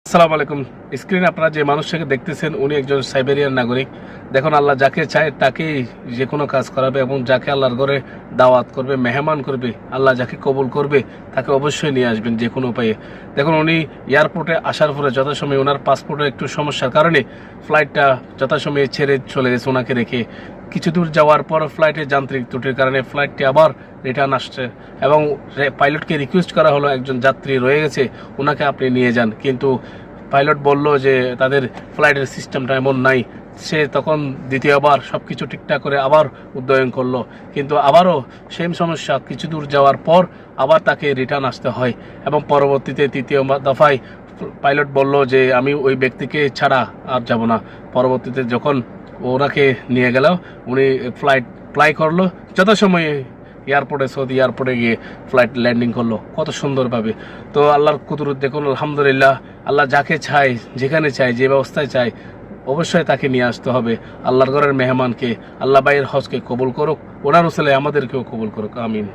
আসসালামু আলাইকুম। স্ক্রিনে আপনারা যে মানুষটাকে দেখতেছেন উনি একজন সাইবেরিয়ান নাগরিক। দেখুন, আল্লাহ যাকে চায় তাকেই যে কোনো কাজ করাবে এবং যাকে আল্লাহর ঘরে দাওয়াত করবে, মেহমান করবে, আল্লাহ যাকে কবুল করবে তাকে অবশ্যই নিয়ে আসবেন যে কোনো উপায়ে। দেখুন, উনি এয়ারপোর্টে আসার পরে যথাসময়ে ওনার পাসপোর্টের একটু সমস্যার কারণে ফ্লাইটটা যথাসময়ে ছেড়ে চলে গেছে ওনাকে রেখে। কিছু দূর যাওয়ার পর ফ্লাইটের যান্ত্রিক ত্রুটির কারণে ফ্লাইটটি আবার রিটার্ন আসছে এবং পাইলটকে রিকোয়েস্ট করা হলো, একজন যাত্রী রয়ে গেছে, ওনাকে আপনি নিয়ে যান। কিন্তু পাইলট বলল যে তাদের ফ্লাইটের সিস্টেমটা এমন নাই। সে তখন দ্বিতীয়বার সব কিছু ঠিকঠাক করে আবার উড্ডয়ন করলো, কিন্তু আবারও সেম সমস্যা। কিছু দূর যাওয়ার পর আবার তাকে রিটার্ন আসতে হয় এবং পরবর্তীতে তৃতীয় দফায় পাইলট বলল যে আমি ওই ব্যক্তিকে ছাড়া আর যাব না। পরবর্তীতে যখন ওনাকে নিয়ে গেল, উনি ফ্লাই করলো যথাসময়ে এয়ারপোর্টে, সৌদি এয়ারপোর্টে গিয়ে ফ্লাইট ল্যান্ডিং করলো কত সুন্দরভাবে। তো আল্লাহর কুদরত দেখুন, আলহামদুলিল্লাহ। আল্লাহ যাকে চায়, যেখানে চায়, যে ব্যবস্থায় চায়, অবশ্যই তাকে নিয়ে আসতে হবে। আল্লাহর ঘরের মেহমানকে আল্লাহ বাইয়ের হজকে কবুল করুক, ওনার উসিলায় আমাদেরকেও কবুল করুক, আমিন।